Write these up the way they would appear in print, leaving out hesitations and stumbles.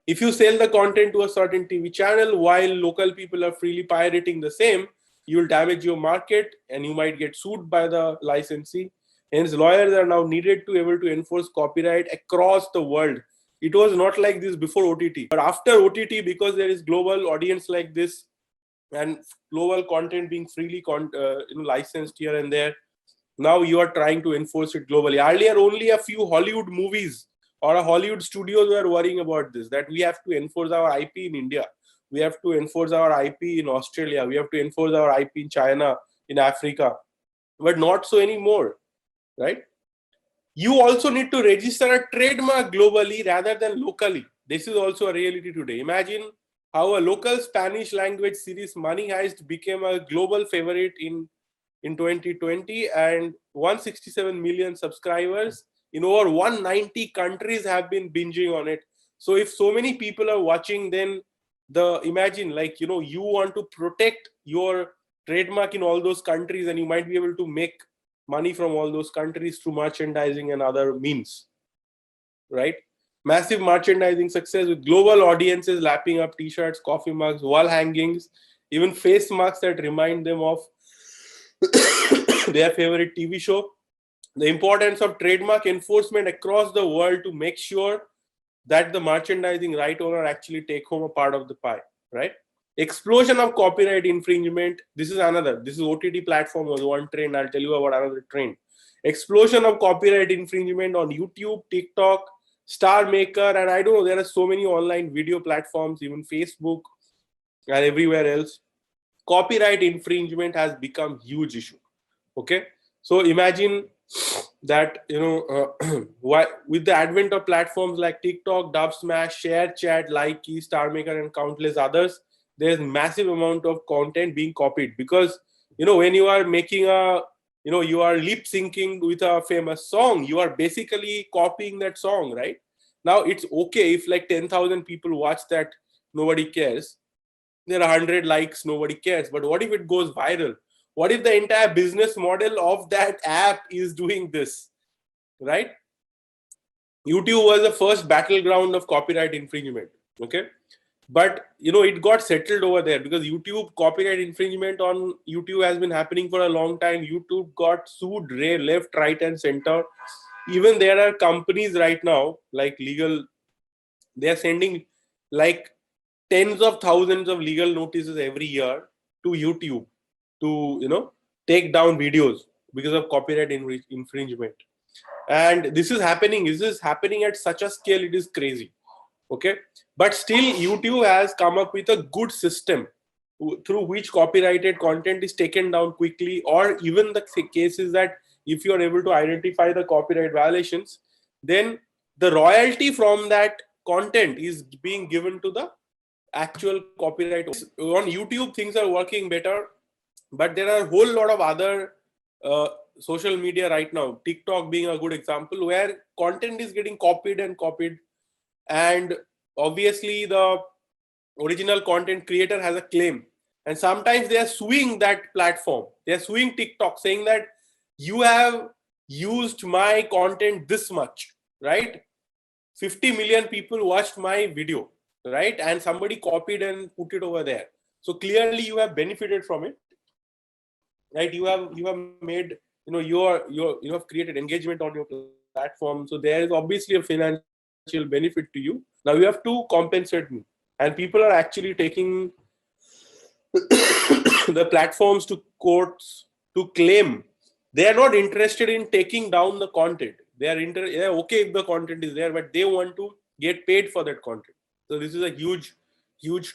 If you sell the content to a certain TV channel while local people are freely pirating the same, you will damage your market and you might get sued by the licensee. Hence, lawyers are now needed to able to enforce copyright across the world. It was not like this before OTT, but after OTT, because there is global audience like this and global content being freely licensed here and there, now you are trying to enforce it globally. Earlier, only a few Hollywood movies or a Hollywood studios were worrying about this, that we have to enforce our IP in India, we have to enforce our IP in Australia, we have to enforce our IP in China, in Africa, but not so anymore, right? You also need to register a trademark globally rather than locally. This is also a reality today. Imagine how a local Spanish language series Money Heist became a global favorite in 2020, and 167 million subscribers in over 190 countries have been binging on it. So if so many people are watching, then imagine, like, you want to protect your trademark in all those countries, and you might be able to make money from all those countries through merchandising and other means, right? Massive merchandising success with global audiences lapping up t-shirts, coffee mugs, wall hangings, even face masks that remind them of their favorite TV show. The importance of trademark enforcement across the world to make sure that the merchandising right owner actually take home a part of the pie, right? Explosion of copyright infringement. This is OTT platform was one trend. I'll tell you about another trend. Explosion of copyright infringement on YouTube, TikTok, Star Maker, and I don't know, there are so many online video platforms, even Facebook and everywhere else. Copyright infringement has become huge issue. Okay, so imagine that with the advent of platforms like TikTok, Dubsmash, ShareChat, Likey, StarMaker, and countless others, there's massive amount of content being copied, because when you are making you are lip syncing with a famous song, you are basically copying that song, right? Now it's okay if like 10,000 people watch that, nobody cares. There are 100 likes, nobody cares. But what if it goes viral? What if the entire business model of that app is doing this, right? YouTube was the first battleground of copyright infringement, okay? But it got settled over there, because YouTube copyright infringement on YouTube has been happening for a long time. YouTube got sued left, right, and center. Even there are companies right now, like legal, they are sending like tens of thousands of legal notices every year to YouTube to take down videos because of copyright infringement. And this is happening at such a scale, it is crazy. Okay, but still YouTube has come up with a good system through which copyrighted content is taken down quickly, or even the cases that if you are able to identify the copyright violations, then the royalty from that content is being given to the actual copyright. On YouTube, things are working better, but there are a whole lot of other social media right now, TikTok being a good example, where content is getting copied, and obviously the original content creator has a claim, and sometimes they are suing that platform. They are suing TikTok, saying that you have used my content this much, right? 50 million people watched my video, right? And somebody copied and put it over there. So clearly you have benefited from it, right? You have made, you have created engagement on your platform. So there is obviously a financial benefit to you. Now you have to compensate me. And people are actually taking the platforms to courts to claim. They are not interested in taking down the content. They are okay if the content is there, but they want to get paid for that content. So this is a huge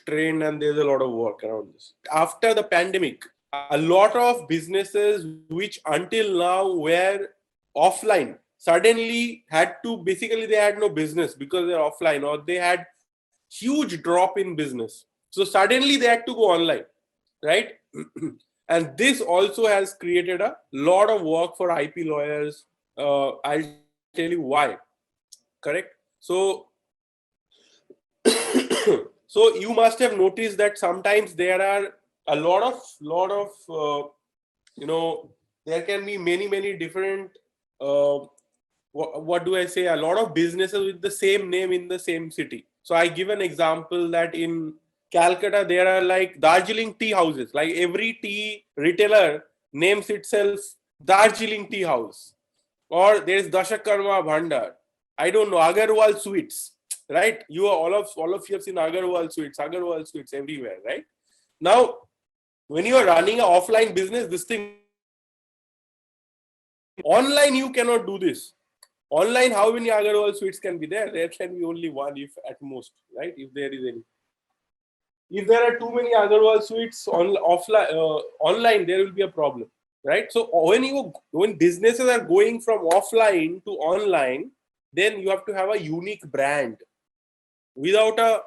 trend, and there's a lot of work around this. After the pandemic, a lot of businesses which until now were offline suddenly had to, basically they had no business because they're offline, or they had huge drop in business. So suddenly they had to go online, right? And this also has created a lot of work for IP lawyers. I'll tell you why. Correct? So so you must have noticed that sometimes there are a lot of there can be many different what do I say, a lot of businesses with the same name in the same city. So I give an example that in Calcutta, there are like Darjeeling tea houses. Like every tea retailer names itself Darjeeling Tea House. Or there's Dashakarma Bhandar. I don't know, Agarwal Sweets, right? You are all of you have seen Agarwal Sweets everywhere, right? Now, when you are running an offline business, this thing online you cannot do this. Online, how many Agarwal Sweets can be there? There can be only one, if at most, right? If there is any. If there are too many Agarwal Sweets on offline, online, there will be a problem, right? So when businesses are going from offline to online, then you have to have a unique brand. Without a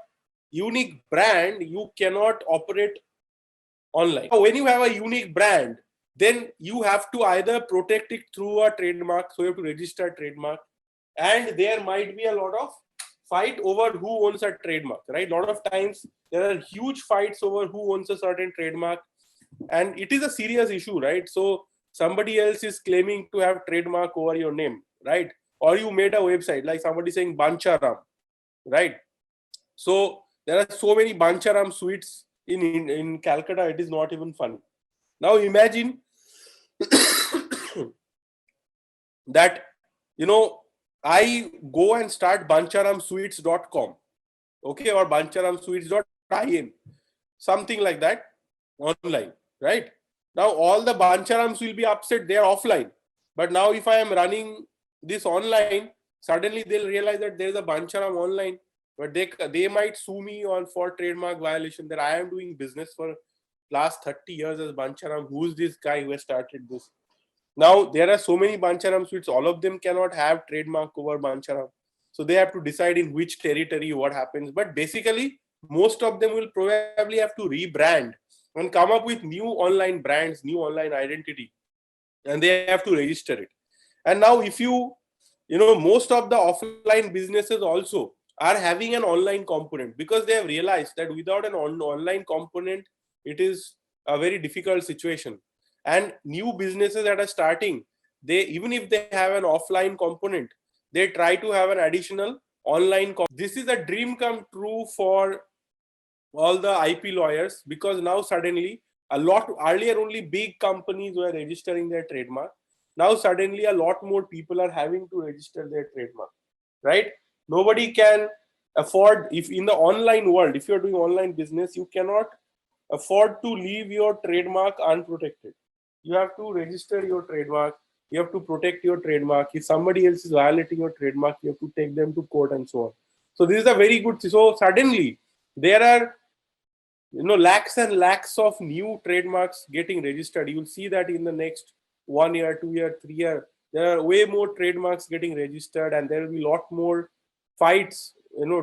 unique brand, you cannot operate online. When you have a unique brand, then you have to either protect it through a trademark, so you have to register a trademark, and there might be a lot of fight over who owns a trademark, right? A lot of times there are huge fights over who owns a certain trademark, and it is a serious issue, right? So somebody else is claiming to have trademark over your name, right? Or you made a website, like somebody saying Bancharam, right? So there are so many Bancharam sweets in Calcutta, it is not even funny. Now imagine that, I go and start bancharamsweets.com, okay, or bancharamsweets.in, something like that, online, right? Now all the Bancharams will be upset, they are offline. But now if I am running this online, suddenly they'll realize that there is a Bancharam online, but they might sue me for trademark violation, that I am doing business for last 30 years as Bancharam. Who's this guy who has started this? Now there are so many Bancharam sweets, all of them cannot have trademark over Bancharam. So they have to decide in which territory what happens. But basically, most of them will probably have to rebrand and come up with new online brands, new online identity, and they have to register it. And now if most of the offline businesses also are having an online component, because they have realized that without an online component, it is a very difficult situation. And new businesses that are starting, even if they have an offline component, they try to have an additional online. This is a dream come true for all the IP lawyers, because now suddenly earlier only big companies were registering their trademark. Now suddenly a lot more people are having to register their trademark, right? Nobody can afford, if in the online world, if you're doing online business, you cannot afford to leave your trademark unprotected. You have to register your trademark. You have to protect your trademark. If somebody else is violating your trademark, you have to take them to court and so on. So this is a very good. So suddenly there are lakhs and lakhs of new trademarks getting registered. You will see that in the next 1 year, 2 year, 3 year, there are way more trademarks getting registered, and there will be a lot more fights,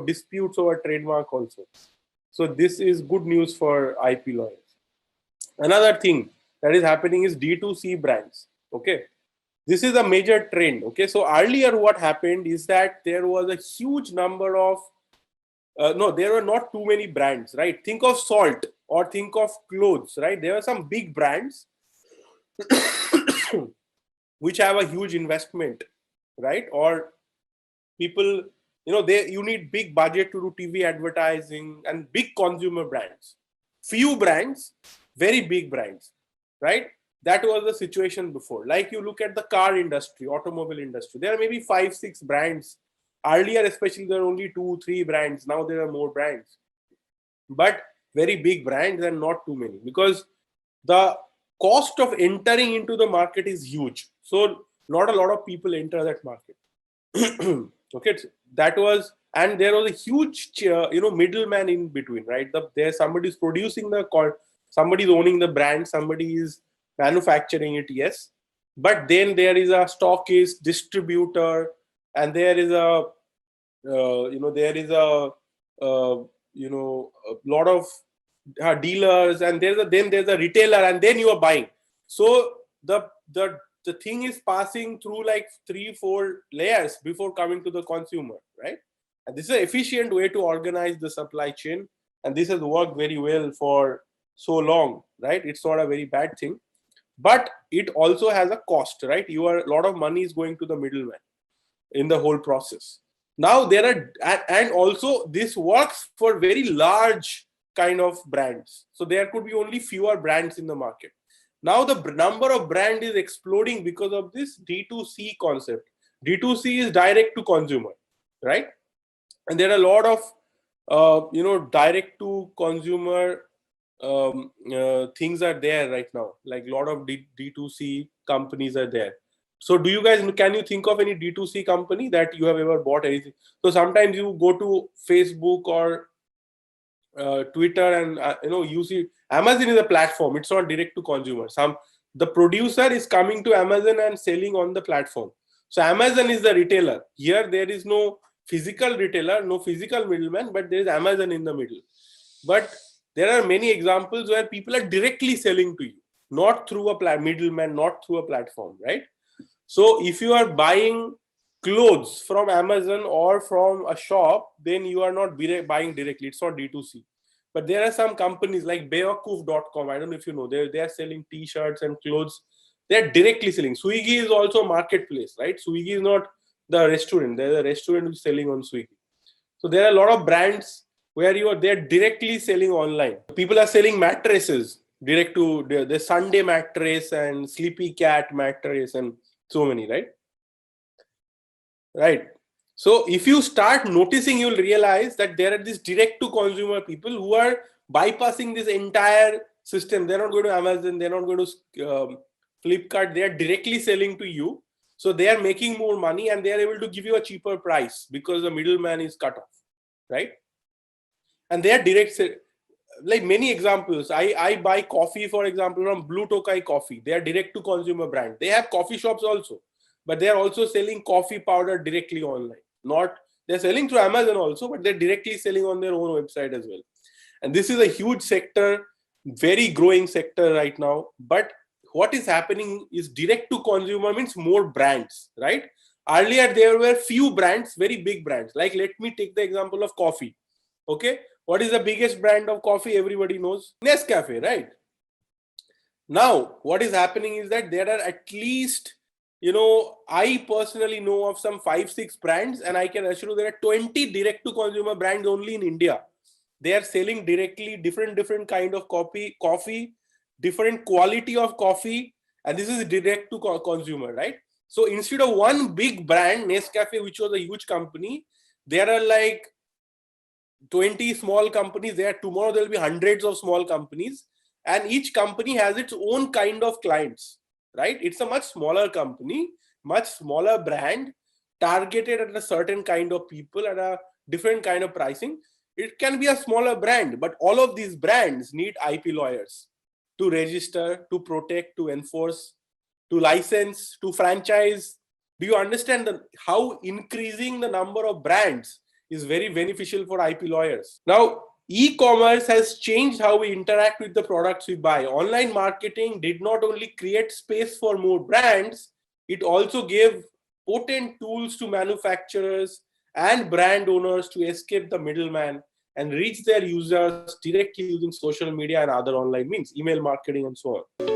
disputes over trademark also. So this is good news for IP lawyers. Another thing that is happening is D2C brands. Okay, this is a major trend. Okay, so earlier what happened is that there was a huge number of there were not too many brands, right? Think of salt or think of clothes, right? There are some big brands which have a huge investment, right? Or people, you need big budget to do TV advertising, and big consumer brands. Few brands, very big brands, right? That was the situation before. Like you look at the car industry, automobile industry, there are maybe 5-6 brands. Earlier, especially, there were only 2-3 brands. Now there are more brands, but very big brands and not too many, because the cost of entering into the market is huge. So not a lot of people enter that market. Okay, that was, and there was a huge middleman in between, right? There somebody is producing somebody is owning the brand, somebody is manufacturing it, yes, but then there is a stockist, distributor, and there is a lot of dealers, and then there's a retailer, and then you are buying. So the thing is passing through like 3-4 layers before coming to the consumer, right? And this is an efficient way to organize the supply chain, and this has worked very well for so long, right? It's not a very bad thing, but it also has a cost, right? A lot of money is going to the middleman in the whole process. Now there are, and also this works for very large kind of brands. So there could be only fewer brands in the market. Now the number of brand is exploding because of this D2C concept. D2C is direct to consumer, right? And there are a lot of direct to consumer things are there right now. Like a lot of D2C companies are there. So do you guys, can you think of any D2C company that you have ever bought anything? So sometimes you go to Facebook or Twitter and you see Amazon is a platform. It's not direct to consumer. The producer is coming to Amazon and selling on the platform. So Amazon is the retailer. Here there is no physical retailer, no physical middleman, but there is Amazon in the middle. But there are many examples where people are directly selling to you, not through a middleman, not through a platform, right? So if you are buying clothes from Amazon or from a shop, then you are not buying directly. It's not D2C. But there are some companies like 𝘂�57.com. I don't know if you know. They are selling T-shirts and clothes. They are directly selling. Swiggy is also a marketplace, right? Swiggy is not the restaurant. There's a restaurant who's selling on Swiggy. So there are a lot of brands where they're directly selling online. People are selling mattresses direct to the Sunday mattress and Sleepy Cat mattress and so many, right? Right. So if you start noticing, you'll realize that there are these direct to consumer people who are bypassing this entire system. They're not going to Amazon, they're not going to Flipkart, they are directly selling to you. So they are making more money and they are able to give you a cheaper price because the middleman is cut off, right? And they are direct, like many examples. I buy coffee, for example, from Blue Tokai Coffee. They are direct to consumer brand. They have coffee shops also, but they are also selling coffee powder directly online. They're selling through Amazon also, but they're directly selling on their own website as well. And this is a huge sector, very growing sector right now. But what is happening is direct to consumer means more brands, right? Earlier, there were few brands, very big brands. Like, let me take the example of coffee. Okay. What is the biggest brand of coffee? Everybody knows Nescafe, right? Now, what is happening is that there are at least, I personally know of some 5-6 brands, and I can assure you there are 20 direct to consumer brands only in India. They are selling directly different kind of coffee, different quality of coffee, and this is direct to consumer, right? So instead of one big brand, Nescafe, which was a huge company, there are like 20 small companies there. Tomorrow there will be hundreds of small companies, and each company has its own kind of clients, right? It's a much smaller company, much smaller brand, targeted at a certain kind of people at a different kind of pricing. It can be a smaller brand, but all of these brands need IP lawyers to register, to protect, to enforce, to license, to franchise. Do you understand how increasing the number of brands is very beneficial for IP lawyers? Now, e-commerce has changed how we interact with the products we buy. Online marketing did not only create space for more brands, it also gave potent tools to manufacturers and brand owners to escape the middleman and reach their users directly using social media and other online means, email marketing and so on.